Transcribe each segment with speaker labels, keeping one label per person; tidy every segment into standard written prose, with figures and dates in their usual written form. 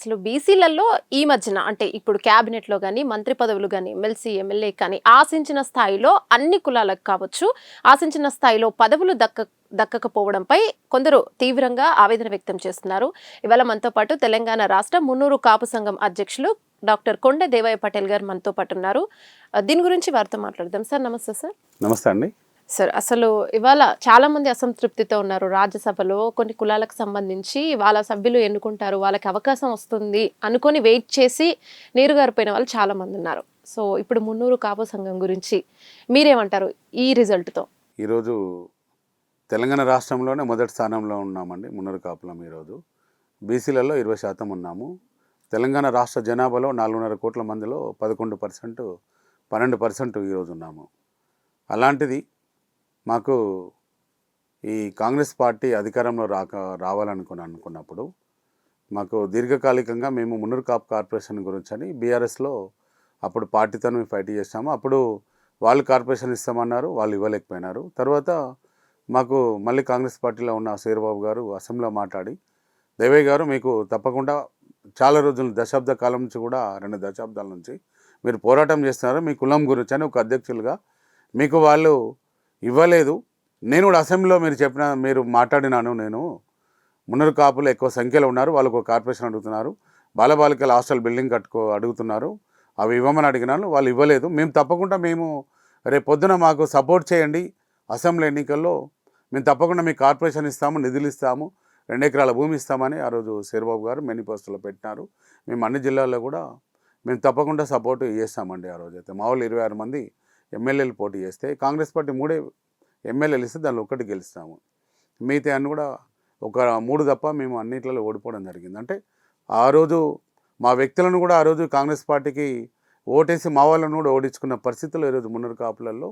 Speaker 1: అసలు బీసీలలో ఈ మధ్యన అంటే ఇప్పుడు క్యాబినెట్‌లో గాని, మంత్రి పదవులు గాని, ఎమ్మెల్సీ, ఎమ్మెల్యే కానీ ఆశించిన స్థాయిలో అన్ని కులాలకు కావచ్చు, ఆశించిన స్థాయిలో పదవులు దక్కకపోవడంపై కొందరు తీవ్రంగా ఆవేదన వ్యక్తం చేస్తున్నారు. ఇవాళ మనతో పాటు తెలంగాణ రాష్ట్ర మున్నూరు కాపు సంఘం అధ్యక్షులు డాక్టర్ కొండ దేవయ్య పటేల్ గారు మనతో పాటు ఉన్నారు. దీని గురించి వారితో మాట్లాడదాం. సార్ నమస్తే సార్.
Speaker 2: నమస్తే అండి.
Speaker 1: సార్ అసలు ఇవాళ చాలా మంది అసంతృప్తితో ఉన్నారు. రాజ్యసభలో కొన్ని కులాలకు సంబంధించి వాళ్ళ సభ్యులు ఎన్నుకుంటారు, వాళ్ళకి అవకాశం వస్తుంది అనుకొని వెయిట్ చేసి నీరుగారిపోయిన వాళ్ళు చాలా మంది ఉన్నారు. సో ఇప్పుడు మున్నూరు కాపు సంఘం గురించి మీరేమంటారు ఈ రిజల్ట్తో?
Speaker 2: ఈరోజు తెలంగాణ రాష్ట్రంలోనే మొదటి స్థానంలో ఉన్నామండి. మున్నూరు కాపులం ఈరోజు బీసీలలో 20% ఉన్నాము. తెలంగాణ రాష్ట్ర జనాభాలో 4.5 కోట్ల మందిలో 11%, 12% ఈరోజు ఉన్నాము. అలాంటిది మాకు ఈ కాంగ్రెస్ పార్టీ అధికారంలో రావాలనుకున్నప్పుడు మాకు దీర్ఘకాలికంగా మేము మున్నూరు కాపు కార్పొరేషన్ గురించి అని బీఆర్ఎస్లో అప్పుడు పార్టీతో మేము ఫైట్ చేస్తాము. అప్పుడు వాళ్ళు కార్పొరేషన్ ఇస్తామన్నారు, వాళ్ళు ఇవ్వలేకపోయినారు. తర్వాత మాకు మళ్ళీ కాంగ్రెస్ పార్టీలో ఉన్న శ్రీబాబు గారు అసెంబ్లీలో మాట్లాడి, దేవయ్య గారు మీకు తప్పకుండా చాలా రోజులు దశాబ్ద కాలం నుంచి కూడా 2 దశాబ్దాల నుంచి మీరు పోరాటం చేస్తున్నారు మీ కులం గురించి అని ఒక అధ్యక్షులుగా మీకు వాళ్ళు ఇవ్వలేదు. నేను కూడా అసెంబ్లీలో మీరు మాట్లాడినాను. నేను మున్నూరు కాపులు ఎక్కువ సంఖ్యలో ఉన్నారు, వాళ్ళకు ఒక కార్పొరేషన్ అడుగుతున్నారు, బాలబాలికల హాస్టల్ బిల్డింగ్ అడుగుతున్నారు, అవి ఇవ్వమని అడిగినాను, వాళ్ళు ఇవ్వలేదు. మేము తప్పకుండా రేపు పొద్దున మాకు సపోర్ట్ చేయండి, అసెంబ్లీ ఎన్నికల్లో మేము తప్పకుండా మీకు కార్పొరేషన్ ఇస్తాము, నిధులు ఇస్తాము, 2 ఎకరాల భూమి ఇస్తామని ఆ రోజు శ్రీబాబు గారు మేనిఫెస్టోలో పెట్టినారు. మేము అన్ని జిల్లాల్లో కూడా మేము తప్పకుండా సపోర్ట్ చేస్తామండి. ఆ రోజు అయితే మా వాళ్ళు 26 మంది ఎమ్మెల్యేలు పోటీ చేస్తే కాంగ్రెస్ పార్టీ 3 ఎమ్మెల్యేలు ఇస్తే దానిలో 1 గెలుస్తాము. మిగతా అన్ని కూడా ఒక 3 తప్ప మేము అన్నిట్లలో ఓడిపోవడం జరిగింది. అంటే ఆ రోజు మా వ్యక్తులను కూడా ఆ రోజు కాంగ్రెస్ పార్టీకి ఓటేసి మా వాళ్ళను కూడా ఓడించుకున్న పరిస్థితుల్లో ఈరోజు మున్నూరు కాపులలో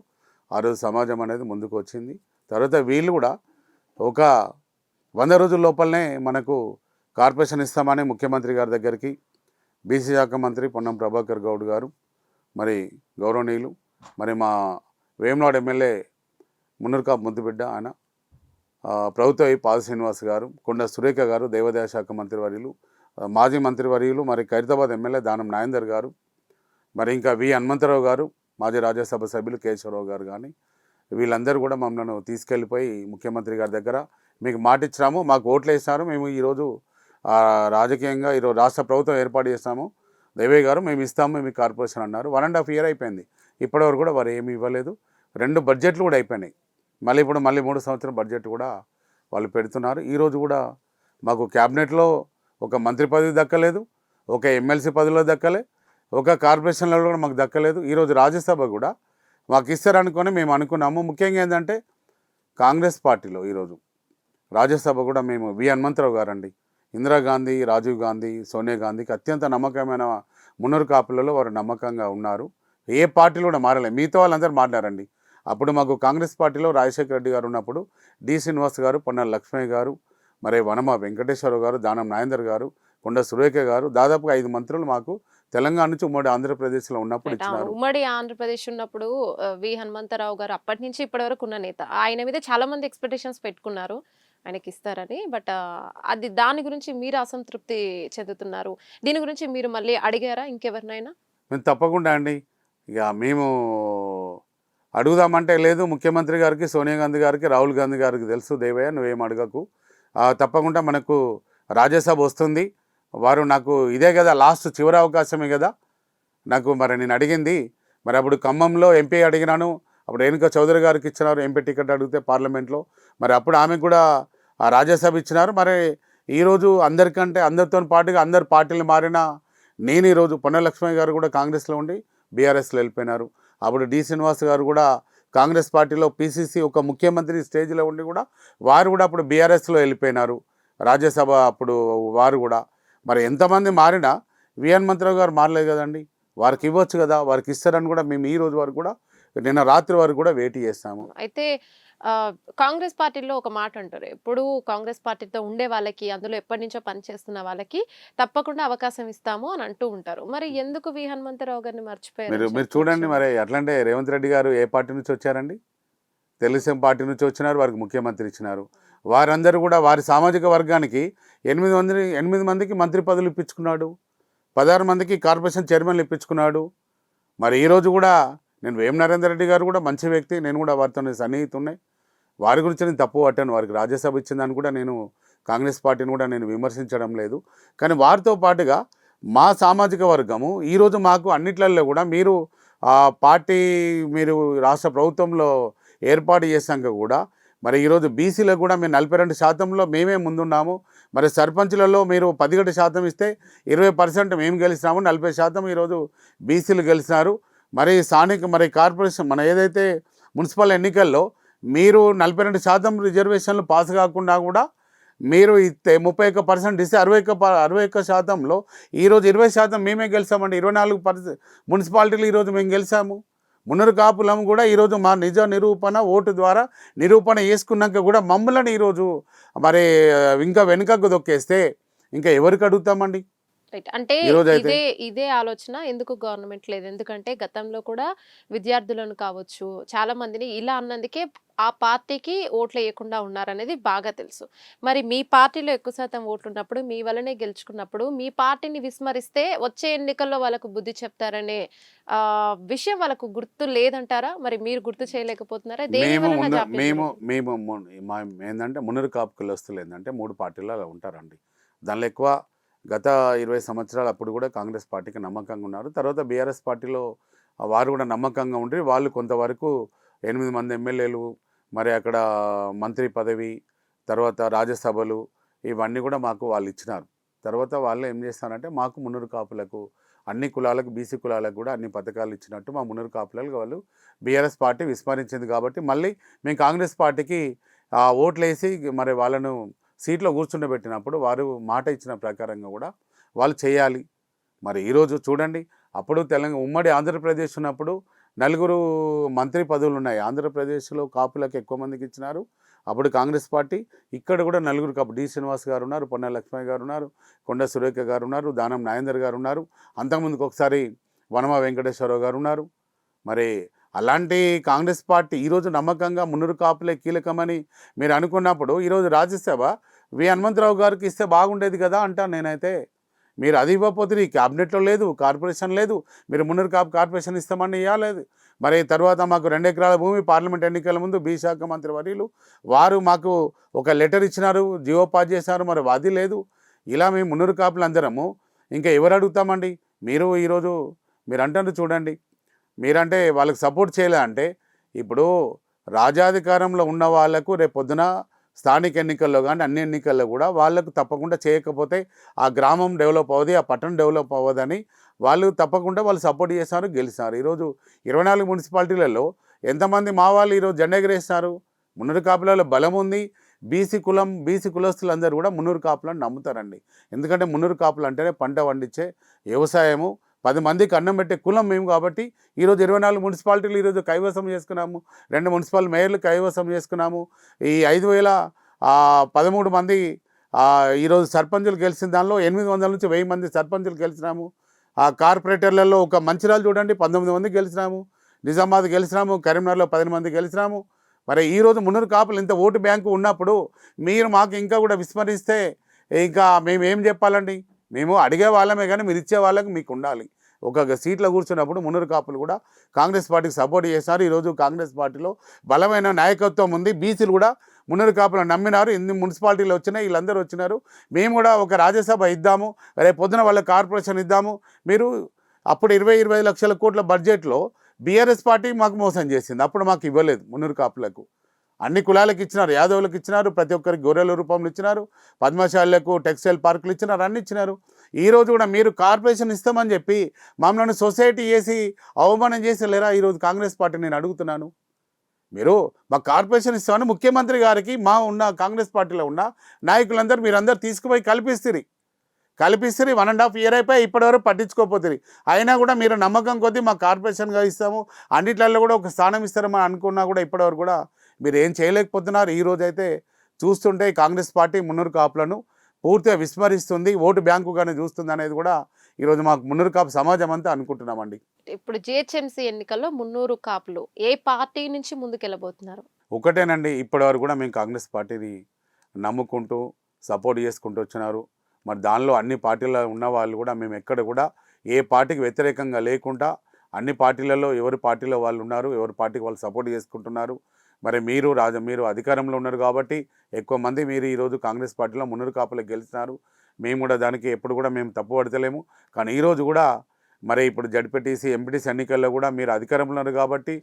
Speaker 2: ఆ రోజు సమాజం అనేది ముందుకు వచ్చింది. తర్వాత వీళ్ళు కూడా ఒక 100 రోజుల లోపలనే మనకు కార్పొరేషన్ ఇస్తామని ముఖ్యమంత్రి గారి దగ్గరికి బీసీ శాఖ మంత్రి పొన్నం ప్రభాకర్ గౌడ్ గారు, మరి గౌరవనీయులు, మరి మా వేమునాడు ఎమ్మెల్యే మున్నూరు కాపు ముద్దుబిడ్డ ఆయన ప్రభుత్వ పాద శ్రీనివాస్ గారు, కొండ సురేఖ గారు, దేవాదాయ శాఖ మంత్రివర్యులు, మాజీ మంత్రివర్యులు, మరి ఖైరతాబాద్ ఎమ్మెల్యే దానం నాయందర్ గారు, మరి ఇంకా వి హనుమంతరావు గారు, మాజీ రాజ్యసభ సభ్యులు కేశవరావు గారు కానీ వీళ్ళందరూ కూడా మమ్మల్ని తీసుకెళ్ళిపోయి ముఖ్యమంత్రి గారి దగ్గర మీకు మాట ఇచ్చినాము, మాకు ఓట్లు వేసినారు, మేము ఈరోజు రాజకీయంగా ఈరోజు రాష్ట్ర ప్రభుత్వం ఏర్పాటు చేస్తాము, దేవయ్య గారు మేము ఇస్తాము మీకు కార్పొరేషన్ అన్నారు. 1.5 year అయిపోయింది, ఇప్పటివరకు కూడా వారు ఏమీ ఇవ్వలేదు. 2 బడ్జెట్లు కూడా అయిపోయినాయి. మళ్ళీ 3 సంవత్సరం బడ్జెట్ కూడా వాళ్ళు పెడుతున్నారు. ఈరోజు కూడా మాకు క్యాబినెట్లో ఒక మంత్రి పదవి దక్కలేదు, ఒక ఎమ్మెల్సీ పదవిలో దక్కలే, ఒక కార్పొరేషన్లో కూడా మాకు దక్కలేదు. ఈరోజు రాజ్యసభ కూడా మాకు ఇస్తారనుకొని మేము అనుకున్నాము. ముఖ్యంగా ఏంటంటే కాంగ్రెస్ పార్టీలో ఈరోజు రాజ్యసభ కూడా మేము వి హనుమంతరావు గారండి, ఇందిరాగాంధీ, రాజీవ్ గాంధీ, సోనియా గాంధీకి అత్యంత నమ్మకమైన మున్నూరు కాపులలో వారు నమ్మకంగా ఉన్నారు. ఏ పార్టీలో కూడా మారలేదు, మిగతా వాళ్ళందరూ మాట్లాడండి. అప్పుడు మాకు కాంగ్రెస్ పార్టీలో రాజశేఖర రెడ్డి గారు ఉన్నప్పుడు డి శ్రీనివాస్ గారు, పొన్నాల లక్ష్మయ్య గారు, మరి వనమ వెంకటేశ్వరరావు గారు, దానం నాయందర్ గారు, కొండ సురేఖ గారు, దాదాపుగా 5 మంత్రులు మాకు తెలంగాణ నుంచి ఉమ్మడి ఆంధ్రప్రదేశ్లో ఉన్నప్పుడు ఇచ్చినారు.
Speaker 1: ఉమ్మడి ఆంధ్రప్రదేశ్ ఉన్నప్పుడు వి హనుమంతరావు గారు అప్పటి నుంచి ఇప్పటి వరకు ఉన్న నేత. ఆయన మీద చాలా మంది ఎక్స్పెక్టేషన్స్ పెట్టుకున్నారు ఆయనకి ఇస్తారని. బట్ అది దాని గురించి మీరు అసంతృప్తి చెందుతున్నారు. దీని గురించి మీరు మళ్ళీ అడిగారా ఇంకెవరినైనా?
Speaker 2: మేము తప్పకుండా అండి, ఇక మేము అడుగుదామంటే లేదు, ముఖ్యమంత్రి గారికి, సోనియా గాంధీ గారికి, రాహుల్ గాంధీ గారికి తెలుసు, దేవయ్య నువ్వేం అడగకు, తప్పకుండా మనకు రాజ్యసభ వస్తుంది, వారు నాకు ఇదే కదా లాస్ట్ చివరి అవకాశమే కదా నాకు, మరి నేను అడిగింది, మరి అప్పుడు ఖమ్మంలో ఎంపీ అడిగినాను, అప్పుడు రేణుకా చౌదరి గారికి ఇచ్చినారు ఎంపీ టికెట్ అడిగితే పార్లమెంట్లో, మరి అప్పుడు ఆమెకు కూడా ఆ రాజ్యసభ ఇచ్చినారు. మరి ఈరోజు అందరితో పాటుగా అందరు పార్టీలు మారినా నేను ఈరోజు పొన్న లక్ష్మయ్య గారు కూడా కాంగ్రెస్లో ఉండి బీఆర్ఎస్లో వెళ్ళిపోయినారు. అప్పుడు డి శ్రీనివాస్ గారు కూడా కాంగ్రెస్ పార్టీలో పీసీసీ ఒక ముఖ్యమంత్రి స్టేజ్లో ఉండి కూడా వారు కూడా అప్పుడు బీఆర్ఎస్లో వెళ్ళిపోయినారు రాజ్యసభ అప్పుడు వారు కూడా. మరి ఎంతమంది మారినా వి హనుమంతరావు గారు మారలేదు కదండి, వారికి ఇవ్వచ్చు కదా, వారికి ఇస్తారని కూడా మేము ఈ రోజు వరకు కూడా నిన్న రాత్రి వరకు కూడా వెయిట్ చేస్తాము.
Speaker 1: అయితే కాంగ్రెస్ పార్టీలో ఒక మాట అంటారు, ఎప్పుడు కాంగ్రెస్ పార్టీతో ఉండే వాళ్ళకి, అందులో ఎప్పటి నుంచో పనిచేస్తున్న వాళ్ళకి తప్పకుండా అవకాశం ఇస్తాము అని అంటూ ఉంటారు. మరి ఎందుకు వి హనుమంతరావు గారిని మర్చిపోయారు?
Speaker 2: మీరు చూడండి, మరి అట్లంటే రేవంత్ రెడ్డి గారు ఏ పార్టీ నుంచి వచ్చారండి? తెలుగుదేశం పార్టీ నుంచి వచ్చినారు, వారికి ముఖ్యమంత్రి ఇచ్చినారు. వారందరూ కూడా వారి సామాజిక వర్గానికి 8 మందికి మంత్రి పదవులు ఇప్పించుకున్నాడు, 16 మందికి కార్పొరేషన్ చైర్మన్లు ఇప్పించుకున్నాడు. మరి ఈరోజు కూడా నేను వేం నరేందర్ రెడ్డి గారు కూడా మంచి వ్యక్తి, నేను కూడా వారితో సన్నిహితున్నాయి. వారి గురించి నేను తప్పు పట్టాను. వారికి రాజ్యసభ ఇచ్చిందని కూడా నేను కాంగ్రెస్ పార్టీని కూడా నేను విమర్శించడం లేదు. కానీ వారితో పాటుగా మా సామాజిక వర్గము ఈరోజు మాకు అన్నిట్లలో కూడా మీరు పార్టీ మీరు రాష్ట్ర ప్రభుత్వంలో ఏర్పాటు చేశాక కూడా మరి ఈరోజు బీసీలకు కూడా మేము 42% మేమే ముందున్నాము. మరి సర్పంచ్లలో మీరు 17% ఇస్తే 20% మేము గెలిచినాము, 40% ఈరోజు బీసీలు గెలిచినారు. మరి స్థానిక మరి కార్పొరేషన్ మన ఏదైతే మున్సిపల్ ఎన్నికల్లో మీరు 42% రిజర్వేషన్లు పాస్ కాకుండా కూడా మీరు ఇస్తే 31% ఇస్తే 61%లో ఈరోజు 20% మేమే గెలిచామండి. 24 మున్సిపాలిటీలు ఈరోజు మేము గెలిచాము. మున్నూరు కాపులం కూడా ఈరోజు మా నిజ నిరూపణ ఓటు ద్వారా నిరూపణ చేసుకున్నాక కూడా మమ్మల్ని ఈరోజు మరి ఇంకా వెనుకకు దొక్కేస్తే ఇంకా ఎవరికి అడుగుతామండి?
Speaker 1: రైట్. అంటే
Speaker 2: ఈరోజైతే
Speaker 1: ఇదే ఆలోచన ఎందుకు గవర్నమెంట్ లేదు? ఎందుకంటే గతంలో కూడా విద్యార్థులను కావచ్చు, చాలా మందిని ఇలా అన్నందుకే ఆ పార్టీకి ఓట్లు వేయకుండా ఉన్నారనేది బాగా తెలుసు. మరి మీ పార్టీలో ఎక్కువ శాతం ఓట్లు ఉన్నప్పుడు, మీ వల్లనే గెలుచుకున్నప్పుడు, మీ పార్టీని విస్మరిస్తే వచ్చే ఎన్నికల్లో వాళ్ళకు బుద్ధి చెప్తారనే విషయం వాళ్ళకు గుర్తు లేదంటారా? మరి మీరు గుర్తు చేయలేకపోతున్నారా? దేని
Speaker 2: మేము
Speaker 1: వలన
Speaker 2: ముందు
Speaker 1: జాప్యం
Speaker 2: మేము
Speaker 1: జరిగింది?
Speaker 2: మేము మా ఏంటంటే మున్నూరు కాపు కులస్తులు ఏంటంటే 3 పార్టీలు అలా ఉంటారండి. దానిలో ఎక్కువ గత 20 సంవత్సరాలు అప్పుడు కూడా కాంగ్రెస్ పార్టీకి నమ్మకంగా ఉన్నారు. తర్వాత బీఆర్ఎస్ పార్టీలో వారు కూడా నమ్మకంగా ఉండి వాళ్ళు కొంతవరకు 8 మంది ఎమ్మెల్యేలు, మరి అక్కడ మంత్రి పదవి, తర్వాత రాజ్యసభలు ఇవన్నీ కూడా మాకు వాళ్ళు ఇచ్చినారు. తర్వాత వాళ్ళు ఏం చేస్తారంటే మాకు మున్నూరు కాపులకు అన్ని కులాలకు బీసీ కులాలకు కూడా అన్ని పథకాలు ఇచ్చినట్టు మా మున్నూరు కాపులకు వాళ్ళు బీఆర్ఎస్ పార్టీ విస్మరించింది. కాబట్టి మళ్ళీ మేము కాంగ్రెస్ పార్టీకి ఓట్లేసి మరి వాళ్ళను సీట్లో కూర్చుండబెట్టినప్పుడు వారు మాట ఇచ్చిన ప్రకారంగా కూడా వాళ్ళు చేయాలి. మరి ఈరోజు చూడండి, అప్పుడు ఉమ్మడి ఆంధ్రప్రదేశ్ ఉన్నప్పుడు 4 మంత్రి పదవులు ఉన్నాయి. ఆంధ్రప్రదేశ్లో కాపులకు ఎక్కువ మందికి ఇచ్చినారు అప్పుడు కాంగ్రెస్ పార్టీ. ఇక్కడ కూడా 4 కాపు డి శ్రీనివాస్ గారు ఉన్నారు, పొన్న లక్ష్మయ్య గారు ఉన్నారు, కొండ సురేఖ గారు ఉన్నారు, దానం నాగేందర్ గారు ఉన్నారు, అంతకుముందుకు ఒకసారి వనమ వెంకటేశ్వరరావు గారు ఉన్నారు. మరి అలాంటి కాంగ్రెస్ పార్టీ ఈరోజు నమ్మకంగా మున్నూరు కాపులే కీలకమని మీరు అనుకున్నప్పుడు ఈరోజు రాజ్యసభ వి హనుమంతరావు గారికి ఇస్తే బాగుండేది కదా అంటాను నేనైతే. మీరు అది ఇవ్వకపోతే క్యాబినెట్లో లేదు, కార్పొరేషన్ లేదు, మీరు మున్నూరు కాపు కార్పొరేషన్ ఇస్తామని ఇవ్వలేదు. మరి తర్వాత మాకు 2 ఎకరాల భూమి పార్లమెంట్ ఎన్నికల ముందు బీ శాఖ మంత్రి వర్యులు వారు మాకు ఒక లెటర్ ఇచ్చినారు, జియో పాస్ చేశారు, మరి అది లేదు. ఇలా మేము మున్నూరు కాపులు అందరము ఇంకా ఎవరు అడుగుతామండి? మీరు ఈరోజు మీరు అంటారు చూడండి, మీరంటే వాళ్ళకి సపోర్ట్ చేయలే అంటే ఇప్పుడు రాజాధికారంలో ఉన్న వాళ్లకు రేపు పొద్దున స్థానిక ఎన్నికల్లో కానీ అన్ని ఎన్నికల్లో కూడా వాళ్ళకు తప్పకుండా చేయకపోతే ఆ గ్రామం డెవలప్ అవ్వదు, ఆ పట్టణం డెవలప్ అవ్వదని వాళ్ళు తప్పకుండా వాళ్ళు సపోర్ట్ చేశారు, గెలిచారు. ఈరోజు 24 మున్సిపాలిటీలలో ఎంతమంది మా వాళ్ళు ఈరోజు జెండా ఎగరేస్తున్నారు? మున్నూరు కాపులలో బలం ఉంది. బీసీ కులస్తులందరూ కూడా మున్నూరు కాపులను నమ్ముతారండి. ఎందుకంటే మున్నూరు కాపులు అంటేనే పంట పండించే వ్యవసాయము, 10 మందికి అన్నం పెట్టే కులం మేము. కాబట్టి ఈరోజు 24 మున్సిపాలిటీలు ఈరోజు కైవసం చేసుకున్నాము, 2 మున్సిపల్ మేయర్లు కైవసం చేసుకున్నాము. ఈ 5013 మంది ఈరోజు సర్పంచులు గెలిచిన దానిలో 800 నుంచి 1000 మంది సర్పంచులు గెలిచినాము. ఆ కార్పొరేటర్లలో ఒక మంచిర్యాల చూడండి 19 మంది గెలిచినాము, నిజామాబాద్ గెలిచినాము, కరీంనగర్లో 10 మంది గెలిచినాము. మరి ఈరోజు మున్నూరు కాపులు ఇంత ఓటు బ్యాంకు ఉన్నప్పుడు మీరు మాకు ఇంకా కూడా విస్మరిస్తే ఇంకా మేము ఏం చెప్పాలండి? మేము అడిగే వాళ్ళమే కానీ మీరు ఇచ్చే వాళ్ళకి మీకు ఉండాలి. ఒక సీట్లో కూర్చున్నప్పుడు మున్నూరు కాపులు కూడా కాంగ్రెస్ పార్టీకి సపోర్ట్ చేశారు. ఈరోజు కాంగ్రెస్ పార్టీలో బలమైన నాయకత్వం ఉంది. బీసీలు కూడా మున్నూరు కాపులను నమ్మినారు. ఎన్ని మున్సిపాలిటీలు వచ్చినాయి, వీళ్ళందరూ వచ్చినారు. మేము కూడా ఒక రాజ్యసభ ఇద్దాము, రేపు పొద్దున వాళ్ళ కార్పొరేషన్ ఇద్దాము. మీరు అప్పుడు 20-25 లక్షల కోట్ల బడ్జెట్లో బీఆర్ఎస్ పార్టీ మాకు మోసం చేసింది. అప్పుడు మాకు ఇవ్వలేదు. మున్నూరు కాపులకు అన్ని కులాలకు ఇచ్చినారు, యాదవులకు ఇచ్చినారు, ప్రతి ఒక్కరికి గొర్రెల రూపంలో ఇచ్చినారు, పద్మశాలకు టెక్స్టైల్ పార్కులు ఇచ్చినారు, అన్ని ఇచ్చినారు. ఈరోజు కూడా మీరు కార్పొరేషన్ ఇస్తామని చెప్పి మమ్మల్ని సొసైటీ చేసి అవమానం చేసి లేరా? ఈరోజు కాంగ్రెస్ పార్టీ నేను అడుగుతున్నాను, మీరు మా కార్పొరేషన్ ఇస్తామని ముఖ్యమంత్రి గారికి మా కాంగ్రెస్ పార్టీలో ఉన్న నాయకులందరూ మీరందరూ తీసుకుపోయి కల్పిస్తుంది 1.5 year అయిపోయి ఇప్పటివరకు పట్టించుకోకపోతుంది. అయినా కూడా మీరు నమ్మకం కొద్దీ మా కార్పొరేషన్గా ఇస్తాము, అన్నిట్లలో కూడా ఒక స్థానం ఇస్తారని అనుకున్నా కూడా ఇప్పటివరకు కూడా మీరు ఏం చేయలేకపోతున్నారు. ఈరోజు అయితే చూస్తుంటే కాంగ్రెస్ పార్టీ మున్నూరు కాపులను పూర్తిగా విస్మరిస్తుంది, ఓటు బ్యాంకుగానే చూస్తుంది అనేది కూడా ఈరోజు మాకు మున్నూరు కాపు సమాజం అంతా అనుకుంటున్నామండి.
Speaker 1: ఇప్పుడు జిహెచ్ఎంసీ ఎన్నికల్లో మున్నూరు కాపులు ఏ పార్టీ నుంచి ముందుకెళ్ళబోతున్నారు?
Speaker 2: ఒకటేనండి, ఇప్పటివరకు కూడా మేము కాంగ్రెస్ పార్టీని నమ్ముకుంటూ సపోర్ట్ చేసుకుంటూ వచ్చినారు. మరి దానిలో అన్ని పార్టీల్లో ఉన్న వాళ్ళు కూడా మేము ఎక్కడ కూడా ఏ పార్టీకి వ్యతిరేకంగా లేకుండా అన్ని పార్టీలలో ఎవరి పార్టీలో వాళ్ళు ఉన్నారు, ఎవరి పార్టీకి వాళ్ళు సపోర్ట్ చేసుకుంటున్నారు. మరి మీరు అధికారంలో ఉన్నారు కాబట్టి ఎక్కువ మంది మీరు ఈరోజు కాంగ్రెస్ పార్టీలో మున్నూరు కాపులకు గెలిచినారు. మేము కూడా దానికి ఎప్పుడు కూడా మేము తప్పు పడతలేము. కానీ ఈరోజు కూడా మరి ఇప్పుడు జడ్పీటీసీ ఎంపీటీసీ ఎన్నికల్లో కూడా మీరు అధికారంలో ఉన్నారు కాబట్టి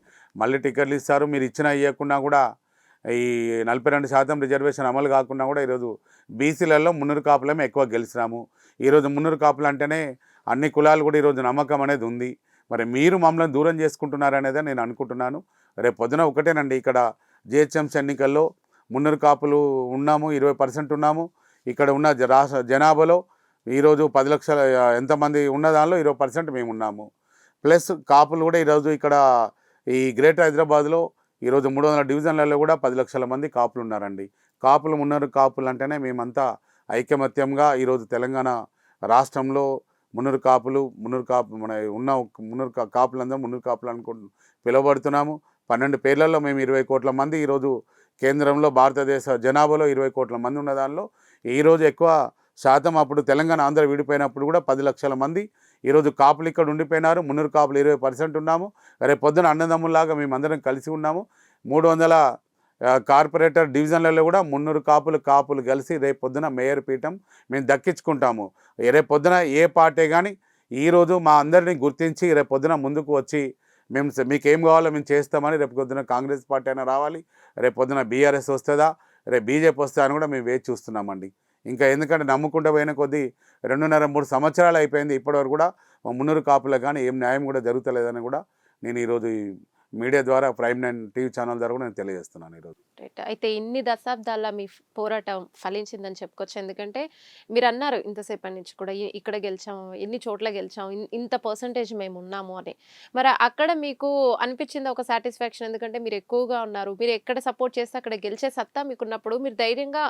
Speaker 2: మళ్ళీ టికెట్లు ఇస్తారు. మీరు ఇచ్చినా ఇవ్వకున్నా కూడా ఈ 42% రిజర్వేషన్ అమలు కాకుండా కూడా ఈరోజు బీసీలలో మున్నూరు కాపులమే ఎక్కువ గెలిచినాము. ఈరోజు మున్నూరు కాపులు అంటేనే అన్ని కులాలు కూడా ఈరోజు నమ్మకం అనేది ఉంది. మరి మీరు మమ్మల్ని దూరం చేసుకుంటున్నారనేదే నేను అనుకుంటున్నాను. రేపు పొద్దున ఒకటేనండి, ఇక్కడ జిహెచ్ఎంసీ ఎన్నికల్లో మున్నూరు కాపులు ఉన్నాము, 20% ఉన్నాము. ఇక్కడ ఉన్న రాష్ట్ర జనాభాలో ఈరోజు 10 లక్షల ఎంతమంది ఉన్న దానిలో 20% మేము ఉన్నాము. ప్లస్ కాపులు కూడా ఈరోజు ఇక్కడ ఈ గ్రేటర్ హైదరాబాద్లో ఈరోజు 300 డివిజన్లలో కూడా 10 లక్షల మంది కాపులు ఉన్నారండి. మున్నూరు కాపులు అంటేనే మేమంతా ఐకమత్యంగా ఈరోజు తెలంగాణ రాష్ట్రంలో మున్నూరు కాపులు మన ఉన్న మున్నూరు కాపులందరూ మున్నూరు కాపులు అనుకుంటూ పిలువబడుతున్నాము. 12 పేర్లలో మేము 20 కోట్ల మంది ఈరోజు కేంద్రంలో భారతదేశ జనాభాలో 20 కోట్ల మంది ఉన్న దానిలో ఈరోజు ఎక్కువ శాతం అప్పుడు తెలంగాణ ఆంధ్ర విడిపోయినప్పుడు కూడా 10 లక్షల మంది ఈరోజు కాపులు ఇక్కడ ఉండిపోయినారు. మున్నూరు కాపులు 20% ఉన్నాము. రేపు పొద్దున అన్నదమ్ముల్లాగా మేమందరం కలిసి ఉన్నాము. 300 కార్పొరేటర్ డివిజన్లలో కూడా మున్నూరు కాపులు కలిసి రేపు పొద్దున మేయర్ పీఠం మేము దక్కించుకుంటాము. రేపు పొద్దున ఏ పార్టీ కానీ ఈరోజు మా అందరినీ గుర్తించి రేపు పొద్దున ముందుకు వచ్చి మీకేం కావాలో మేము చేస్తామని రేపు పొద్దున కాంగ్రెస్ పార్టీ అయినా రావాలి, రేపు పొద్దున బీఆర్ఎస్ వస్తుందా, రేపు బీజేపీ వస్తుందా అని కూడా మేము వేచి చూస్తున్నామండి. ఇంకా ఎందుకంటే నమ్ముకుంటూ పోయిన కొద్దీ 2.5-3 సంవత్సరాలు అయిపోయింది. ఇప్పటివరకు కూడా మా మున్నూరు కాపులకు కానీ ఏం న్యాయం కూడా జరుగుతలేదని కూడా నేను ఈరోజు ఈ మీడియా ద్వారా ప్రైమ్9 టీవీ ఛానల్ ద్వారా కూడా నేను తెలియజేస్తున్నాను ఈరోజు.
Speaker 1: రైట్. అయితే ఇన్ని దశాబ్దాల మీ పోరాటం ఫలించిందని చెప్పుకోవచ్చు. ఎందుకంటే మీరు అన్నారు ఇంతసేపటి నుంచి కూడా ఇక్కడ గెలిచాము, ఎన్ని చోట్ల గెలిచాము, ఇంత పర్సంటేజ్ మేము ఉన్నాము అని. మరి అక్కడ మీకు అనిపించింది ఒక సాటిస్ఫాక్షన్, ఎందుకంటే మీరు ఎక్కువగా ఉన్నారు, మీరు ఎక్కడ సపోర్ట్ చేస్తే అక్కడ గెలిచే సత్తా మీకున్నప్పుడు మీరు ధైర్యంగా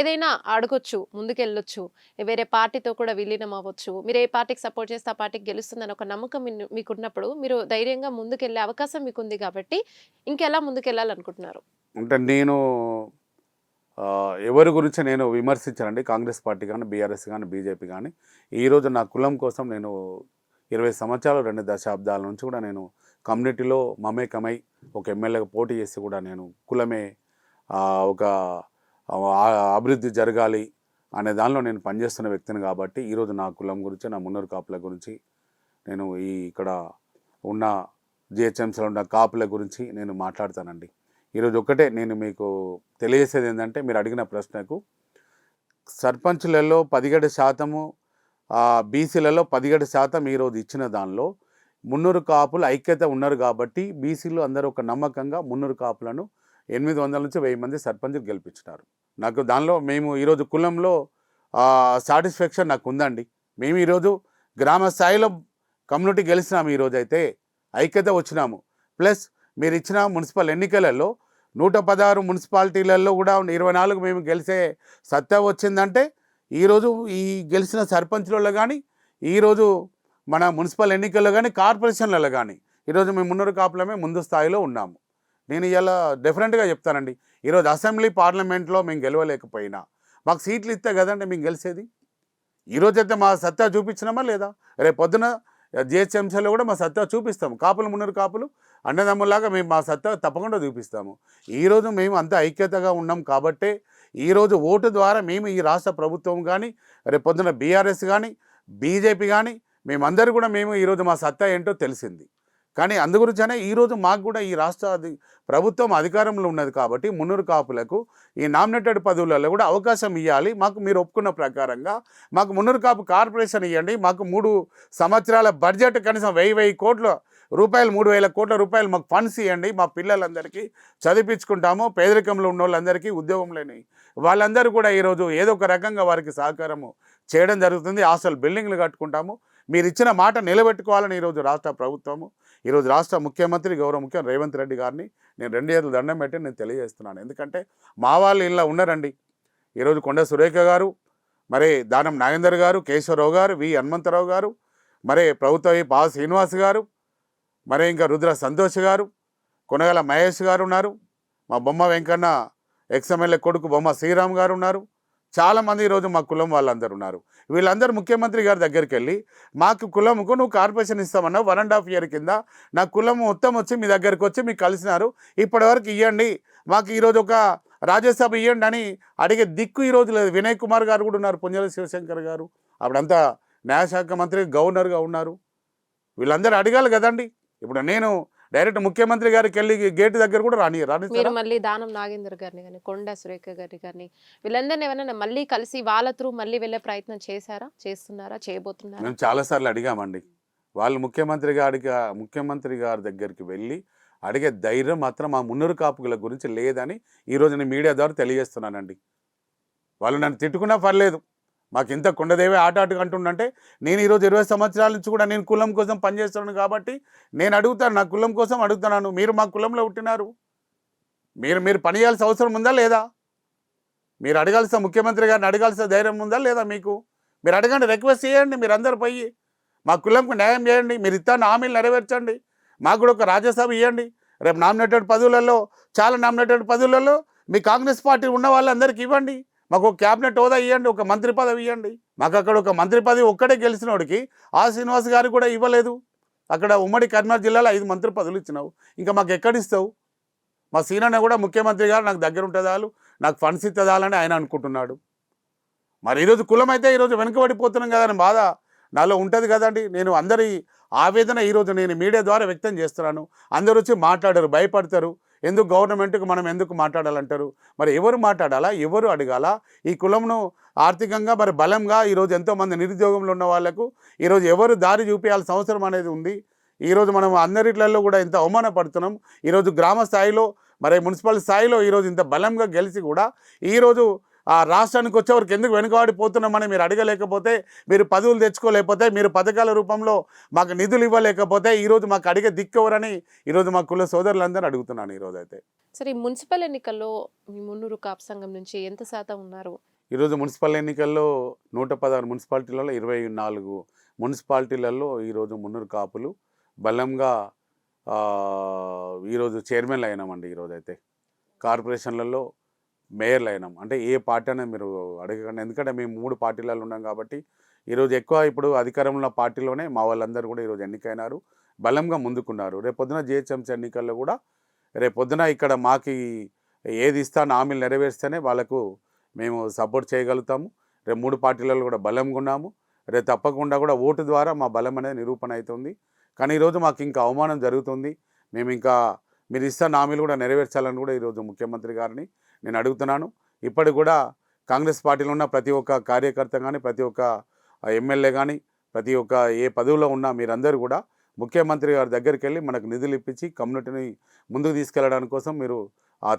Speaker 1: ఏదైనా అడగొచ్చు, ముందుకెళ్ళొచ్చు, వేరే పార్టీతో కూడా విలీనం అవ్వచ్చు, మీరు ఏ పార్టీకి సపోర్ట్ చేస్తే ఆ పార్టీకి గెలుస్తుందని ఒక నమ్మకం మీకున్నప్పుడు మీరు ధైర్యంగా ముందుకెళ్ళే అవకాశం మీకుంది కాబట్టి ఇంకెలా ముందుకెళ్ళాలనుకుంటున్నారు?
Speaker 2: అంటే నేను ఎవరి గురించి నేను విమర్శించానండి, కాంగ్రెస్ పార్టీ కానీ బీఆర్ఎస్ కానీ బీజేపీ కానీ. ఈరోజు నా కులం కోసం నేను 20 సంవత్సరాలు 2 దశాబ్దాల నుంచి కూడా నేను కమ్యూనిటీలో మమేకమై ఒక ఎమ్మెల్యేగా పోటీ చేసి కూడా నేను కులమే ఒక అభివృద్ధి జరగాలి అనే దానిలో నేను పనిచేస్తున్న వ్యక్తిని కాబట్టి ఈరోజు నా కులం గురించి, నా మున్నూరు కాపుల గురించి, నేను ఇక్కడ ఉన్న జిహెచ్ఎంసీలో ఉన్న కాపుల గురించి నేను మాట్లాడతానండి. ఈరోజు ఒకటే నేను మీకు తెలియజేసేది ఏంటంటే, మీరు అడిగిన ప్రశ్నకు సర్పంచులలో 17%, బీసీలలో 17% ఈరోజు ఇచ్చిన దానిలో మున్నూరు కాపులు ఐక్యత ఉన్నారు కాబట్టి బీసీలు అందరూ ఒక నమ్మకంగా మున్నూరు కాపులను 800 నుంచి 1000 మంది సర్పంచులు గెలిపించినారు. నాకు దానిలో మేము ఈరోజు కులంలో సాటిస్ఫాక్షన్ నాకు ఉందండి. మేము ఈరోజు గ్రామ స్థాయిలో కమ్యూనిటీ గెలిచినాము, ఈరోజు అయితే ఐక్యత వచ్చినాము. ప్లస్ మీరు ఇచ్చిన మున్సిపల్ ఎన్నికలలో 116 మున్సిపాలిటీలలో కూడా 24 మేము గెలిచే సత్తా వచ్చిందంటే ఈరోజు ఈ గెలిచిన సర్పంచులలో కానీ, ఈరోజు మన మున్సిపల్ ఎన్నికల్లో కానీ, కార్పొరేషన్లలో కానీ ఈరోజు మేము మున్నూరు కాపులమే ముందు స్థాయిలో ఉన్నాము. నేను ఇలా డెఫినెట్గా చెప్తానండి. ఈరోజు అసెంబ్లీ పార్లమెంట్లో మేము గెలవలేకపోయినా మాకు సీట్లు ఇస్తే కదండి మేము గెలిచేది. ఈరోజైతే మా సత్తా చూపించినామా లేదా? రేపు పొద్దున జిహెచ్ఎంసీలో కూడా మా సత్తా చూపిస్తాము. కాపులు మున్నూరు కాపులు అన్నదమ్ములాగా మేము మా సత్తా తప్పకుండా చూపిస్తాము. ఈరోజు మేము అంత ఐక్యతగా ఉన్నాం కాబట్టే ఈరోజు ఓటు ద్వారా మేము ఈ రాష్ట్ర ప్రభుత్వం కానీ, రేపు పొద్దున బీఆర్ఎస్ కానీ, బీజేపీ కానీ మేమందరూ కూడా ఈరోజు మా సత్తా ఏంటో తెలిసింది. కానీ అందుగురించనే ఈరోజు మాకు కూడా ఈ రాష్ట్ర ప్రభుత్వం అధికారంలో ఉన్నది కాబట్టి మున్నూరు కాపులకు ఈ నామినేటెడ్ పదవులలో కూడా అవకాశం ఇవ్వాలి. మాకు మీరు ఒప్పుకున్న ప్రకారంగా మాకు మున్నూరు కాపు కార్పొరేషన్ ఇవ్వండి. మాకు 3 సంవత్సరాల బడ్జెట్ కనీసం 1000 కోట్ల రూపాయలు, 3000 కోట్ల రూపాయలు మాకు ఫండ్స్ ఇవ్వండి. మా పిల్లలందరికీ చదివించుకుంటాము. పేదరికంలో ఉన్న వాళ్ళందరికీ ఉద్యోగం లేని వాళ్ళందరూ కూడా ఈరోజు ఏదో ఒక రకంగా వారికి సహకారము చేయడం జరుగుతుంది. హాస్టల్ బిల్డింగ్లు కట్టుకుంటాము. మీరు ఇచ్చిన మాట నిలబెట్టుకోవాలని ఈరోజు రాష్ట్ర ప్రభుత్వము, ఈరోజు రాష్ట్ర ముఖ్యమంత్రి గౌరవ ముఖ్యమంత్రి రేవంత్ రెడ్డి గారిని నేను 2 చేతులు దండం పెట్టి నేను తెలియజేస్తున్నాను. ఎందుకంటే మా వాళ్ళు ఇలా ఉన్నారండి. ఈరోజు కొండ సురేఖ గారు, మరి దానం నాగేందర్ గారు, కేశవరావు గారు, వి హనుమంతరావు గారు, మరి ప్రభుత్వ పా శ్రీనివాస్ గారు, మరి ఇంకా రుద్ర సంతోష్ గారు, కొనగల మహేష్ గారు ఉన్నారు, మా బొమ్మ వెంకన్న ఎక్స్ఎమ్మెల్యే కొడుకు బొమ్మ శ్రీరామ్ గారు ఉన్నారు, చాలామంది ఈరోజు మా కులం వాళ్ళందరూ ఉన్నారు. వీళ్ళందరూ ముఖ్యమంత్రి గారి దగ్గరికి వెళ్ళి మాకు కులముకు నువ్వు కార్పొరేషన్ ఇస్తామన్నావు 1.5 year కింద, నా కులం మొత్తం వచ్చి మీ దగ్గరికి వచ్చి మీకు కలిసినారు, ఇప్పటివరకు ఇవ్వండి మాకు ఈరోజు ఒక రాజ్యసభ ఇవ్వండి అని అడిగే దిక్కు ఈరోజు లేదు. వినయ్ కుమార్ గారు కూడా ఉన్నారు, పుంజల శివశంకర్ గారు అప్పుడంతా న్యాయశాఖ మంత్రి గవర్నర్గా ఉన్నారు. వీళ్ళందరూ అడగాలి కదండి. ఇప్పుడు నేను డైరెక్ట్ ముఖ్యమంత్రి గారికి వెళ్ళి గేటు దగ్గర కూడా రాని
Speaker 1: మీరు మళ్ళీ దానం నాగేందర్ గారిని కానీ కొండా సురేఖ గారిని కానీ వీళ్ళందరినీ ఏమైనా మళ్ళీ కలిసి వాళ్ళ త్రూ మళ్ళీ వెళ్ళే ప్రయత్నం చేస్తున్నారా చేయబోతున్నారా?
Speaker 2: మేము చాలాసార్లు అడిగామండి. వాళ్ళు ముఖ్యమంత్రి గారి దగ్గరికి వెళ్ళి అడిగే ధైర్యం మాత్రం మా మున్నూరు కాపుల గురించి లేదని ఈరోజు నేను మీడియా ద్వారా తెలియజేస్తున్నానండి. వాళ్ళు నన్ను తిట్టుకున్నా పర్లేదు, మాకు ఇంత కొండదేవే ఆట అంటుండంటే నేను ఈరోజు 20 సంవత్సరాల నుంచి కూడా నేను కులం కోసం పనిచేస్తున్నాను కాబట్టి నేను అడుగుతాను, నా కులం కోసం అడుగుతున్నాను. మీరు మా కులంలో పుట్టినారు, మీరు పని చేయాల్సిన అవసరం ఉందా లేదా? మీరు అడగాల్సిన ముఖ్యమంత్రి గారిని అడగాల్సిన ధైర్యం ఉందా లేదా? మీరు అడగండి, రిక్వెస్ట్ చేయండి, మీరు అందరు పోయి మా కులంకు న్యాయం చేయండి, మీరు ఇస్తాను హామీలు నెరవేర్చండి, మాకు కూడా ఒక రాజ్యసభ ఇవ్వండి. రేపు నామినేటెడ్ పదవులలో చాలా నామినేటెడ్ పదవులలో మీ కాంగ్రెస్ పార్టీ ఉన్న వాళ్ళందరికీ ఇవ్వండి, మాకు ఒక క్యాబినెట్ హోదా ఇవ్వండి, ఒక మంత్రి పదవి ఇవ్వండి. మాకు అక్కడ ఒక మంత్రి పదవి ఒక్కడే గెలిచినోడికి శ్రీనివాస్ గారు కూడా ఇవ్వలేదు. అక్కడ ఉమ్మడి కరీంనగర్ జిల్లాలో 5 మంత్రి పదవులు ఇచ్చినావు, ఇంకా మాకు ఎక్కడిస్తావు? మా సీనన్న కూడా ముఖ్యమంత్రి గారు నాకు దగ్గర ఉంటుందాలు, నాకు ఫండ్స్ ఇస్తుందాలని ఆయన అనుకుంటున్నాడు. మరి ఈరోజు కులం అయితే ఈరోజు వెనుకబడిపోతున్నాం కదా అని బాధ నాలో ఉంటుంది కదండి. నేను అందరి ఆవేదన ఈరోజు నేను మీడియా ద్వారా వ్యక్తం చేస్తున్నాను. అందరూ వచ్చి మాట్లాడరు, భయపడతారు. ఎందుకు గవర్నమెంట్కి మనం ఎందుకు మాట్లాడాలంటారు? మరి ఎవరు మాట్లాడాలా, ఎవరు అడగాలా? ఈ కులంను ఆర్థికంగా మరి బలంగా ఈరోజు ఎంతోమంది నిరుద్యోగంలో ఉన్న వాళ్ళకు ఈరోజు ఎవరు దారి చూపించాల్సిన అవసరం అనేది ఉంది. ఈరోజు మనం అందరిట్లలో కూడా ఇంత అవమానపడుతున్నాం. ఈరోజు గ్రామ స్థాయిలో మరి మున్సిపల్ స్థాయిలో ఈరోజు ఇంత బలంగా గెలిచి కూడా ఈరోజు ఆ రాష్ట్రానికి వచ్చేవరకు ఎందుకు వెనుకబడిపోతున్నామని మీరు అడగలేకపోతే, మీరు పదవులు తెచ్చుకోలేకపోతే, మీరు పథకాల రూపంలో మాకు నిధులు ఇవ్వలేకపోతే ఈరోజు మాకు అడిగే దిక్కెవరని ఈరోజు మా కుల సోదరులందరూ అడుగుతున్నాను ఈరోజు అయితే.
Speaker 1: సరే, ఈ మున్సిపల్ ఎన్నికల్లో మీ మున్నూరు కాపు సంఘం నుంచి ఎంత శాతం ఉన్నారు?
Speaker 2: ఈరోజు మున్సిపల్ ఎన్నికల్లో 116 మున్సిపాలిటీలలో 24 మున్సిపాలిటీలలో ఈరోజు మున్నూరు కాపులు బలంగా ఈరోజు చైర్మన్లు అయినామండి. ఈరోజు అయితే కార్పొరేషన్లలో మేయర్లు అయినాం. అంటే ఏ పార్టీ అనేది మీరు అడగకండి, ఎందుకంటే మేము 3 పార్టీలలో ఉన్నాం కాబట్టి ఈరోజు ఎక్కువ ఇప్పుడు అధికారంలో ఉన్న పార్టీలోనే మా వాళ్ళందరూ కూడా ఈరోజు ఎన్నికైనారు, బలంగా ముందుకున్నారు. రేపొద్దున జిహెచ్ఎంసీ ఎన్నికల్లో కూడా రేపొద్దున ఇక్కడ మాకు ఏది ఇస్తానో హామీలు నెరవేర్స్తేనే వాళ్ళకు మేము సపోర్ట్ చేయగలుగుతాము. రేపు 3 పార్టీలలో కూడా బలంగా ఉన్నాము. రేపు తప్పకుండా కూడా ఓటు ద్వారా మా బలం అనేది నిరూపణ అవుతుంది. కానీ ఈరోజు మాకు ఇంకా అవమానం జరుగుతుంది. మేము ఇంకా మీరు ఇస్తున్న హామీలు కూడా నెరవేర్చాలని కూడా ఈరోజు ముఖ్యమంత్రి గారిని నేను అడుగుతున్నాను. ఇప్పటికి కూడా కాంగ్రెస్ పార్టీలో ఉన్న ప్రతి ఒక్క కార్యకర్త కానీ, ప్రతి ఒక్క ఎమ్మెల్యే కానీ, ప్రతి ఒక్క ఏ పదవిలో ఉన్నా మీరందరూ కూడా ముఖ్యమంత్రి గారి దగ్గరికి వెళ్ళి మనకు నిధులు ఇప్పించి కమ్యూనిటీని ముందుకు తీసుకెళ్ళడానికి కోసం మీరు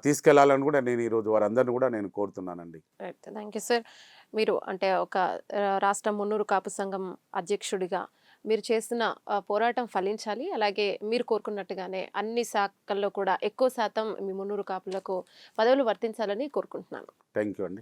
Speaker 2: తీసుకెళ్లాలని కూడా నేను ఈరోజు వారందరినీ కూడా నేను కోరుతున్నానండి.
Speaker 1: Thank you sir. మీరు అంటే ఒక రాష్ట్ర మున్నూరు కాపు సంఘం అధ్యక్షుడిగా మీరు చేస్తున్న పోరాటం ఫలించాలి. అలాగే మీరు కోరుకున్నట్టుగానే అన్ని శాఖల్లో కూడా ఎక్కువ శాతం మీ మున్నూరు కాపులకు పదవులు వర్తించాలని కోరుకుంటున్నాను.
Speaker 2: థ్యాంక్ యూ అండి.